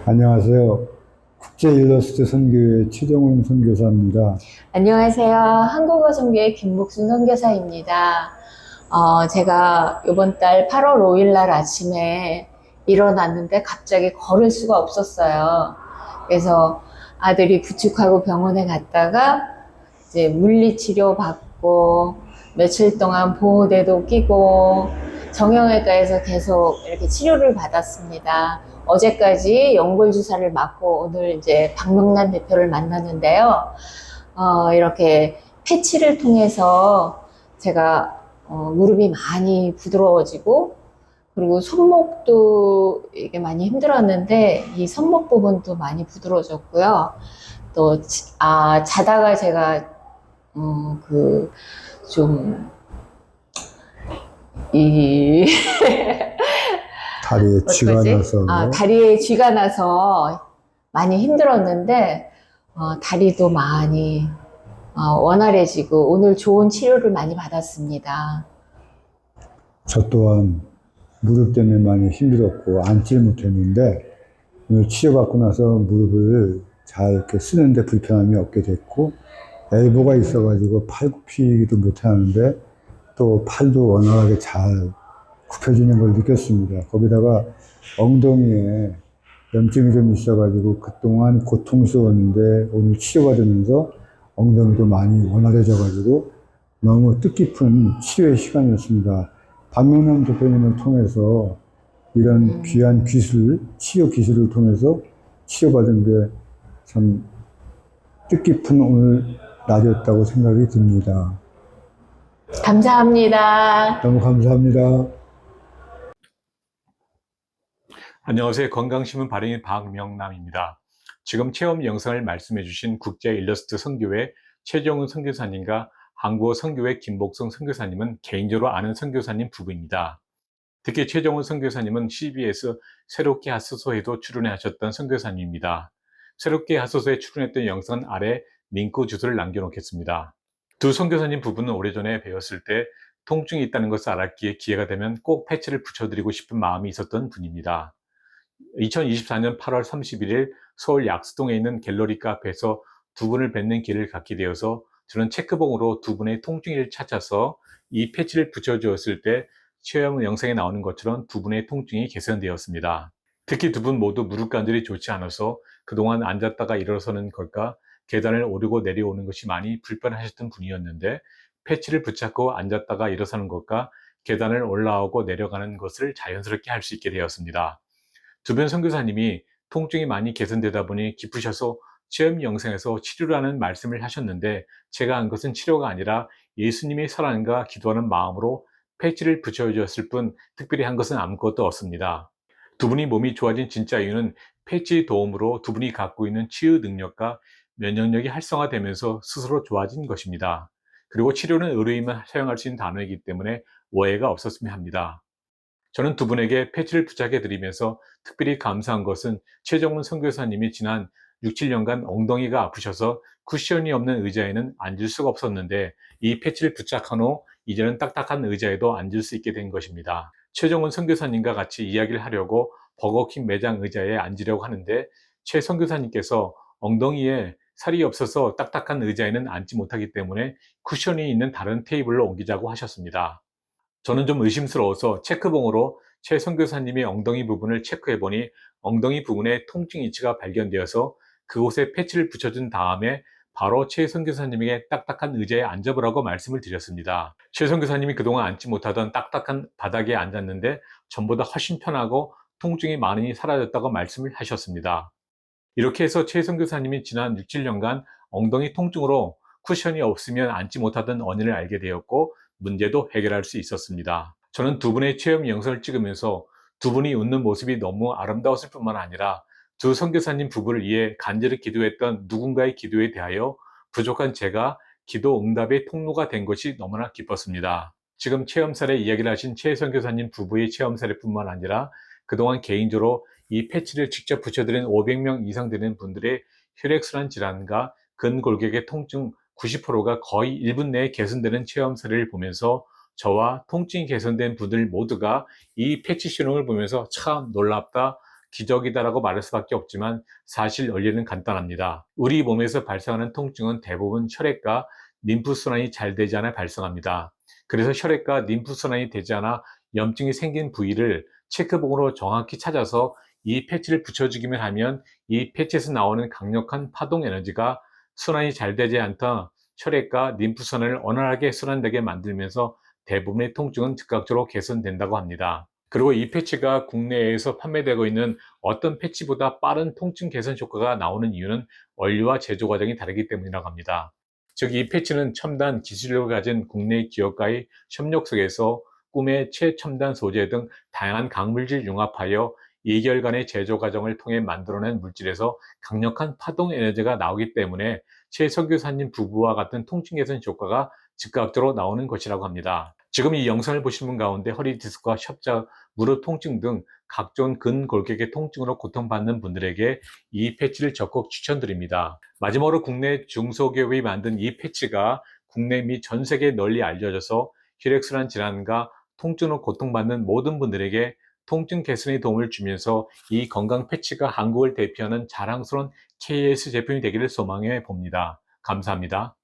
안녕하세요. 국제 일러스트 선교회 최정훈 선교사입니다. 안녕하세요. 한국어 선교의 김목순 선교사입니다. 제가 이번 달 8월 5일 날 아침에 일어났는데 갑자기 걸을 수가 없었어요. 그래서 아들이 부축하고 병원에 갔다가 이제 물리치료 받고 며칠 동안 보호대도 끼고 정형외과에서 계속 이렇게 치료를 받았습니다. 어제까지 연골 주사를 맞고 오늘 이제 박명란 대표를 만났는데요. 이렇게 패치를 통해서 제가 무릎이 많이 부드러워지고 그리고 손목도 이게 많이 힘들었는데 이 손목 부분도 많이 부드러워졌고요. 또 자다가 제가 그좀이 다리에 쥐가 어떡하지? 나서 다리에 쥐가 나서 많이 힘들었는데 다리도 많이 원활해지고 오늘 좋은 치료를 많이 받았습니다. 저 또한 무릎 때문에 많이 힘들었고 앉질 못했는데 오늘 치료받고 나서 무릎을 잘 이렇게 쓰는데 불편함이 없게 됐고 엘보가 있어가지고 팔 굽히기도 못하는데 또 팔도 원활하게 잘 굽혀지는 걸 느꼈습니다. 거기다가 엉덩이에 염증이 좀 있어가지고 그동안 고통스러웠는데 오늘 치료받으면서 엉덩이도 많이 원활해져가지고 너무 뜻깊은 치료의 시간이었습니다. 박명남 대표님을 통해서 이런 귀한 기술, 치료 기술을 통해서 치료받은 게 참 뜻깊은 오늘 날이었다고 생각이 듭니다. 감사합니다. 너무 감사합니다. 안녕하세요. 건강신문 발행인 박명남입니다. 지금 체험 영상을 말씀해주신 국제 일러스트 선교회 최정훈 선교사님과 한국어 선교회 김복성 선교사님은 개인적으로 아는 선교사님 부부입니다. 특히 최정훈 선교사님은 CBS 새롭게 하소서에도 출연하셨던 선교사님입니다. 새롭게 하소서에 출연했던 영상은 아래 링크 주소를 남겨놓겠습니다. 두 선교사님 부부는 오래전에 배웠을 때 통증이 있다는 것을 알았기에 기회가 되면 꼭 패치를 붙여드리고 싶은 마음이 있었던 분입니다. 2024년 8월 31일 서울 약수동에 있는 갤러리 카페에서 두 분을 뵙는 기회를 갖게 되어서 저는 체크봉으로 두 분의 통증을 찾아서 이 패치를 붙여주었을 때 체험 영상에 나오는 것처럼 두 분의 통증이 개선되었습니다. 특히 두 분 모두 무릎 관절이 좋지 않아서 그동안 앉았다가 일어서는 것과 계단을 오르고 내려오는 것이 많이 불편하셨던 분이었는데 패치를 붙잡고 앉았다가 일어서는 것과 계단을 올라오고 내려가는 것을 자연스럽게 할 수 있게 되었습니다. 주변 선교사님이 통증이 많이 개선되다 보니 기쁘셔서 체험 영상에서 치료라는 말씀을 하셨는데 제가 한 것은 치료가 아니라 예수님의 사랑과 기도하는 마음으로 패치를 붙여주었을 뿐 특별히 한 것은 아무것도 없습니다. 두 분이 몸이 좋아진 진짜 이유는 패치 도움으로 두 분이 갖고 있는 치유 능력과 면역력이 활성화되면서 스스로 좋아진 것입니다. 그리고 치료는 의료인만 사용할 수 있는 단어이기 때문에 오해가 없었으면 합니다. 저는 두 분에게 패치를 부착해 드리면서 특별히 감사한 것은 최정훈 선교사님이 지난 6, 7년간 엉덩이가 아프셔서 쿠션이 없는 의자에는 앉을 수가 없었는데 이 패치를 부착한 후 이제는 딱딱한 의자에도 앉을 수 있게 된 것입니다. 최정훈 선교사님과 같이 이야기를 하려고 버거킹 매장 의자에 앉으려고 하는데 최 선교사님께서 엉덩이에 살이 없어서 딱딱한 의자에는 앉지 못하기 때문에 쿠션이 있는 다른 테이블로 옮기자고 하셨습니다. 저는 좀 의심스러워서 체크봉으로 최 선교사님의 엉덩이 부분을 체크해보니 엉덩이 부분에 통증 이치가 발견되어서 그곳에 패치를 붙여준 다음에 바로 최 선교사님에게 딱딱한 의자에 앉아보라고 말씀을 드렸습니다. 최 선교사님이 그동안 앉지 못하던 딱딱한 바닥에 앉았는데 전보다 훨씬 편하고 통증이 많이 사라졌다고 말씀을 하셨습니다. 이렇게 해서 최 선교사님이 지난 6, 7년간 엉덩이 통증으로 쿠션이 없으면 앉지 못하던 원인을 알게 되었고 문제도 해결할 수 있었습니다. 저는 두 분의 체험 영상을 찍으면서 두 분이 웃는 모습이 너무 아름다웠을 뿐만 아니라 두 선교사님 부부를 위해 간절히 기도했던 누군가의 기도에 대하여 부족한 제가 기도 응답의 통로가 된 것이 너무나 기뻤습니다. 지금 체험 사례 이야기를 하신 최 선교사님 부부의 체험 사례뿐만 아니라 그동안 개인적으로 이 패치를 직접 붙여드린 500명 이상 되는 분들의 혈액순환 질환과 근골격의 통증 90%가 거의 1분 내에 개선되는 체험 사례를 보면서 저와 통증이 개선된 분들 모두가 이 패치 신용을 보면서 참 놀랍다, 기적이다라고 말할 수밖에 없지만 사실 원리는 간단합니다. 우리 몸에서 발생하는 통증은 대부분 혈액과 림프순환이 잘 되지 않아 발생합니다. 그래서 혈액과 림프순환이 되지 않아 염증이 생긴 부위를 체크봉으로 정확히 찾아서 이 패치를 붙여주기만 하면 이 패치에서 나오는 강력한 파동 에너지가 순환이 잘 되지 않던 혈액과 림프순환을 원활하게 순환되게 만들면서 대부분의 통증은 즉각적으로 개선된다고 합니다. 그리고 이 패치가 국내에서 판매되고 있는 어떤 패치보다 빠른 통증 개선 효과가 나오는 이유는 원료와 제조 과정이 다르기 때문이라고 합니다. 즉, 이 패치는 첨단 기술력을 가진 국내 기업과의 협력 속에서 꿈의 최첨단 소재 등 다양한 강물질 융합하여 2개월간의 제조 과정을 통해 만들어낸 물질에서 강력한 파동 에너지가 나오기 때문에 최 선교사님 부부와 같은 통증 개선 효과가 즉각적으로 나오는 것이라고 합니다. 지금 이 영상을 보시는 분 가운데 허리 디스크와 협작, 무릎 통증 등 각종 근골격의 통증으로 고통받는 분들에게 이 패치를 적극 추천드립니다. 마지막으로 국내 중소기업이 만든 이 패치가 국내 및 전 세계에 널리 알려져서 혈액순환 질환과 통증으로 고통받는 모든 분들에게 통증 개선에 도움을 주면서 이 건강 패치가 한국을 대표하는 자랑스러운 KS 제품이 되기를 소망해 봅니다. 감사합니다.